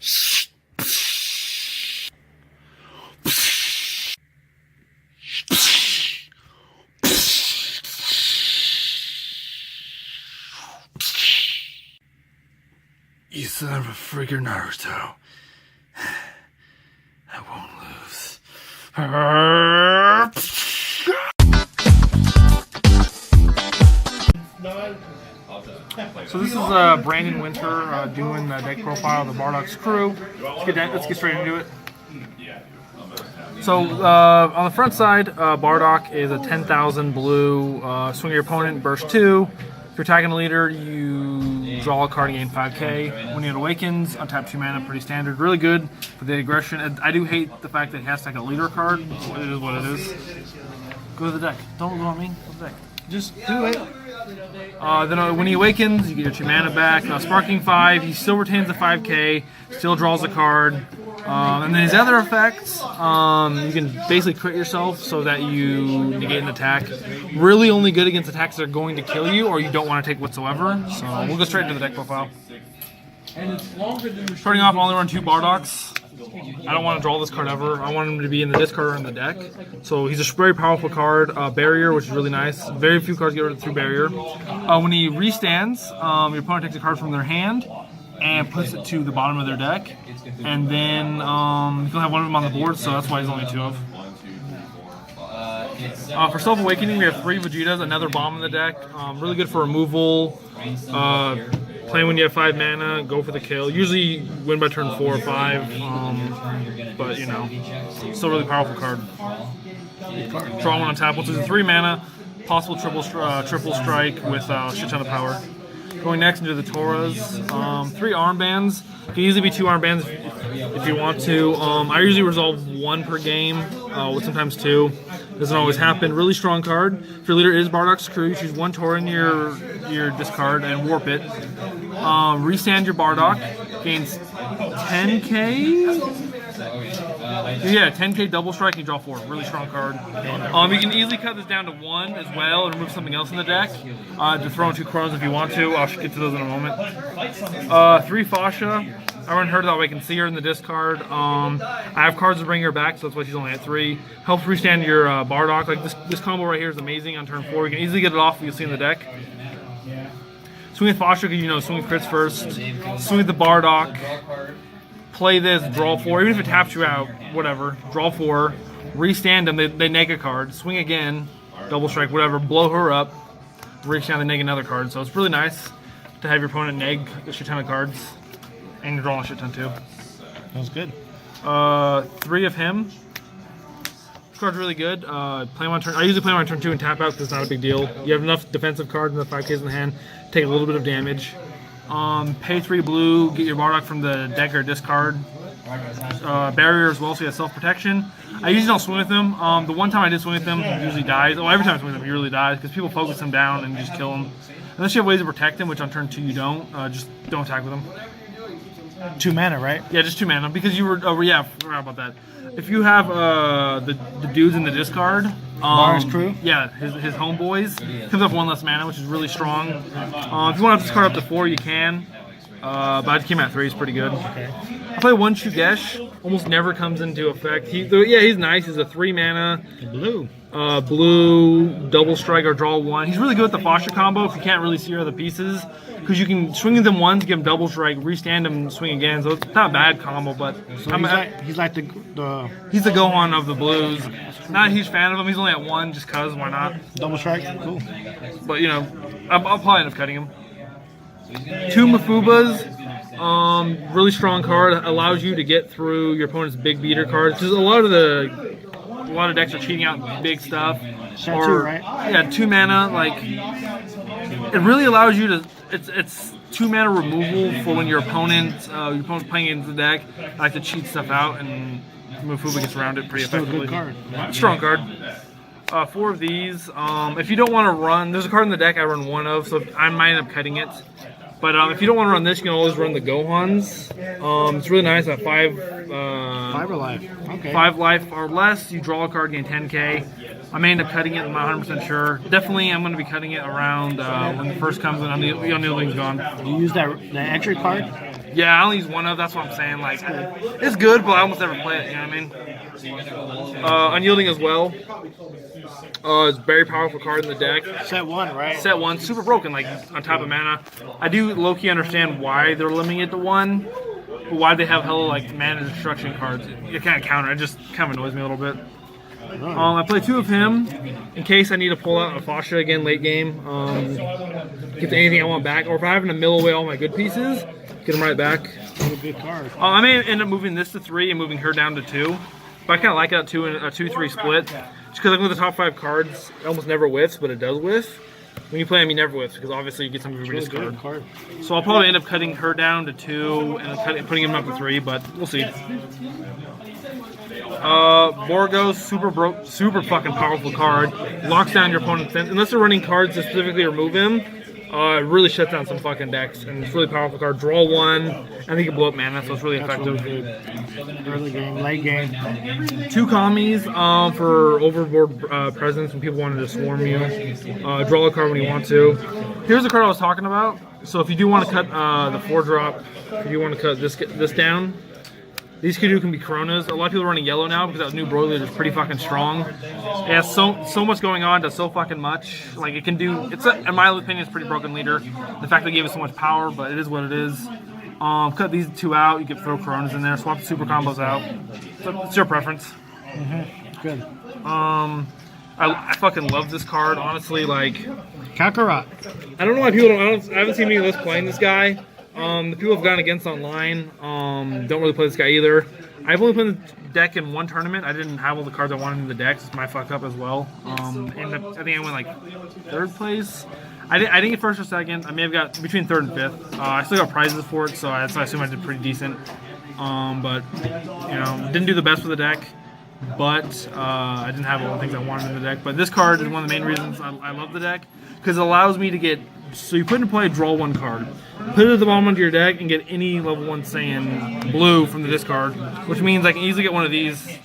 You son of a freaking Naruto. I won't lose. So this is Brandon Winter doing the deck profile of the Bardocks crew. Let's get straight into it. So on the front side, Bardock is a 10,000 blue. Swing your opponent, burst 2. If you're attacking a leader, you draw a card and gain 5k. When it awakens, untap 2 mana, pretty standard. Really good for the aggression. I do hate the fact that he has to take a leader card. It is what it is. Go to the deck. Don't go on me. Go to the deck. Just do it. Then when he awakens, you get your 2 mana back. Sparking 5, he still retains the 5k, still draws a card. And then his other effects, you can basically crit yourself so that you negate an attack. Really only good against attacks that are going to kill you or you don't want to take whatsoever. So we'll go straight into the deck profile. Starting off, I only run 2 Bardocks. I don't want to draw this card ever. I want him to be in the discard or in the deck. So he's a very powerful card. Barrier, which is really nice. Very few cards get rid of through Barrier. When he restands, your opponent takes a card from their hand and puts it to the bottom of their deck. And then you can have one of them on the board, so that's why he's only 2 of. For Self-Awakening, we have 3 Gogetas, another bomb in the deck. Really good for removal. Play when you have 5 mana, go for the kill. Usually win by turn 4 or 5, but you know, still really powerful card. Draw 1 on tap, which is a 3 mana, possible triple strike with a shit ton of power. Going next into the Toras, 3 armbands. It can easily be 2 armbands if you want to. I usually resolve 1 per game, with sometimes 2. Doesn't always happen. Really strong card. If your leader is Bardocks crew, you choose 1 Tora in your discard and warp it. Restand your Bardock, gains 10k. Yeah, 10k double strike, you draw 4. Really strong card. You can easily cut this down to 1 as well and remove something else in the deck. To throw in 2 Chronos if you want to. I'll get to those in a moment. 3 Fascia. I run her that way I can see her in the discard. I have cards to bring her back, so that's why she's only at 3. Helps restand your Bardock. Like this combo right here is amazing on turn 4. You can easily get it off, you'll see in the deck. Swing with Fascia, you know, swing with crits first. Swing with the Bardock. Play this, draw 4. Even if it taps you out, whatever. Draw 4. Restand them, they neg a card. Swing again, double strike, whatever. Blow her up. Reach down and neg another card. So it's really nice to have your opponent neg a shit ton of cards. And you're drawing a shit ton too. That was good. 3 of him. This card's really good. Play him on turn. I usually play him on turn 2 and tap out because it's not a big deal. You have enough defensive cards and the 5Ks in the hand. Take a little bit of damage. Pay 3 blue. Get your Bardock from the deck or discard. Barrier as well, so you have self-protection. I usually don't swing with him. The one time I did swing with him, he usually dies. Oh, every time I swing with him, he really dies because people focus him down and just kill him. Unless you have ways to protect him, which on turn 2 you don't. Just don't attack with him. 2 mana, right? Yeah, just 2 mana because you were. Oh yeah, I forgot about that. If you have the dudes in the discard, Mars crew. Yeah, his homeboys comes up 1 less mana, which is really strong. If you want to discard up to 4, you can. But I came at 3. It's pretty good. Okay. I play 1 Shugesh. Almost never comes into effect. He's nice. He's a 3 mana. Blue. Blue, double strike or draw 1. He's really good with the Fascia combo if you can't really see your other pieces. Because you can swing them once, give him double strike, restand him, swing again. So it's not a bad combo, but So he's like the he's the Gohan of the blues. Not a huge fan of him. He's only at 1 just cause why not? double strike. Cool. But you know, I'll probably end up cutting him. 2 Mafubas. Really strong card. Allows you to get through your opponent's big beater cards. Because a lot of decks are cheating out big stuff. Shot 2, right? Yeah, 2 mana. Like it really allows you to. It's 2 mana removal for when your opponent's playing into the deck. I like to cheat stuff out, and Mafuba gets around it pretty Still effectively. a good card. Strong card. 4 of these. If you don't want to run, there's a card in the deck I run 1 of, so I might end up cutting it. But if you don't want to run this, you can always run the Gohans. It's really nice at 5. 5 or life. Okay. 5 life or less. You draw a card, gain 10k. I may end up cutting it. I'm not 100% sure. Definitely, I'm going to be cutting it around when the first comes and the only thing's gone. Do you use that entry card? Yeah, I only use one of. That's what I'm saying. Like, it's good, but I almost never play it. You know what I mean? Unyielding as well. It's a very powerful card in the deck. Set 1, right? Set 1, super broken. Like on top of mana. I do low-key understand why they're limiting it to 1, but why they have hella like mana destruction cards. You can't counter. It just kind of annoys me a little bit. I play 2 of him in case I need to pull out a Fasha again late game. Get to anything I want back, or if I'm having to mill away all my good pieces, get them right back. What a good card. I may end up moving this to 3 and moving her down to 2. But I kind of like it at 2 and a 2-3 split. Just because I go with the top 5 cards, it almost never whiffs, but it does whiff. When you play them, you never whiffs because obviously you get some of your discard. So I'll probably end up cutting her down to 2 and putting him up to 3, but we'll see. Borgos, super fucking powerful card. Locks down your opponent's defense. Unless they're running cards to specifically remove him, it really shuts down some fucking decks. And it's a really powerful card. Draw 1, and they can blow up mana, so it's really effective. Early game, late game. 2 commies for overboard presence when people wanted to swarm you. Draw a card when you want to. Here's the card I was talking about. So if you do want to cut the 4-drop, if you want to cut this down, these Kudu can be Coronas. A lot of people are running yellow now because that new broiler is pretty fucking strong. It has so much going on, does so fucking much. Like it can do, in my opinion, it's a pretty broken leader. The fact they gave it so much power, but it is what it is. Cut these 2 out. You can throw Coronas in there. Swap the super combos out. So it's your preference. Good. I fucking love this card. Honestly, like Kakarot. I don't know why people don't. I haven't seen many lists playing this guy. The people I've gone against online don't really play this guy either. I've only played the deck in 1 tournament. I didn't have all the cards I wanted in the deck. It's my fuck up as well. And I think I went like 3rd place. I didn't get 1st or 2nd. I may have got between 3rd and 5th. I still got prizes for it, so I assume I did pretty decent. But you know, didn't do the best with the deck. But I didn't have all the things I wanted in the deck. But this card is one of the main reasons I love the deck because it allows me to get. So you put into play, draw 1 card, put it at the bottom of your deck, and get any level 1 Saiyan blue from the discard, which means I can easily get one of these.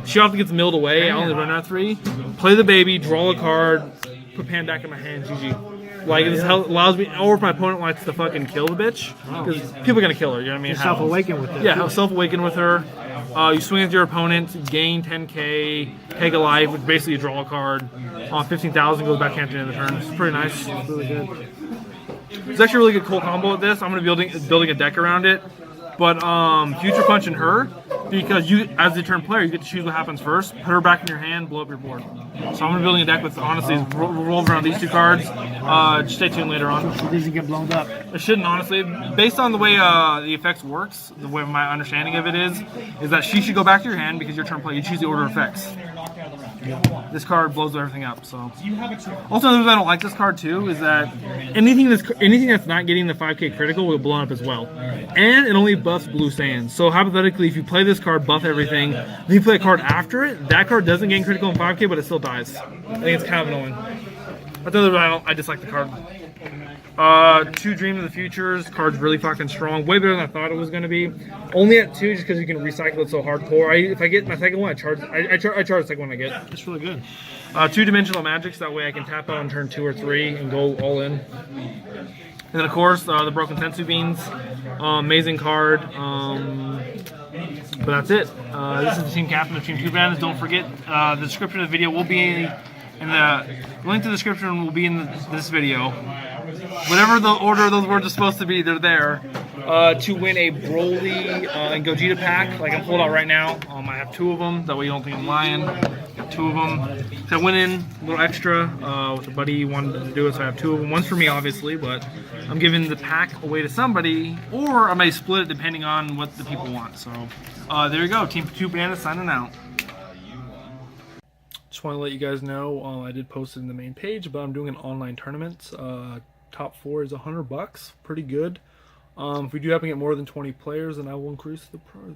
She often gets milled away. I only run out 3. Play the baby, draw a card, put Pandak in my hand, GG. Like this allows me, or if my opponent wants to fucking kill the bitch, because people are gonna kill her. You know what I mean? Self-awaken with it. Yeah, self-awaken with her. You swing at your opponent, gain 10k, take a life, which basically you draw a card. 15,000 goes back at the end of the turn. It's pretty nice. It's really good. It's actually a really good cool combo with this. I'm gonna be building a deck around it. But Future Punch and her, because you, as the turn player, you get to choose what happens first. Put her back in your hand, blow up your board. So I'm gonna be building a deck with honestly revolve around these 2 cards. Just stay tuned later on. It doesn't get blown up. It shouldn't, honestly. Based on the way the effects works, the way my understanding of it is that she should go back to your hand because your turn play. You choose the order of effects. This card blows everything up. So, also the reason I don't like this card too is that anything that's not getting the 5k critical will blow up as well, and it only buffs blue sands. So hypothetically, if you play this card, buff everything, then you play a card after it, that card doesn't gain critical in 5k, but it still dies. I think it's kind of annoying. That's the other reason I dislike the card. 2 Dream of the Futures. Card's really fucking strong. Way better than I thought it was going to be. Only at 2 just because you can recycle it so hardcore. If I get my second one, I charge the second one I get. It's really good. 2-dimensional magics. That way I can tap out on turn 2 or 3 and go all in. And then of course the Broken Sensu Beans. Amazing card. But that's it. This is the team captain of Team ToooBananas. Don't forget the description of the video will be in the link to the description will be in this video. Whatever the order of those words are supposed to be, they're there. To win a Broly and Gogeta pack, like I'm pulled out right now. I have 2 of them. That way you don't think I'm lying. Got 2 of them. So I went in a little extra with a buddy who wanted to do it, so I have 2 of them. One's for me, obviously, but I'm giving the pack away to somebody, or I may split it depending on what the people want. So there you go. Team ToooBananas signing out. Just want to let you guys know, I did post it in the main page, but I'm doing an online tournament. Top 4 is $100, pretty good. If we do happen to get more than 20 players, then I will increase the prize.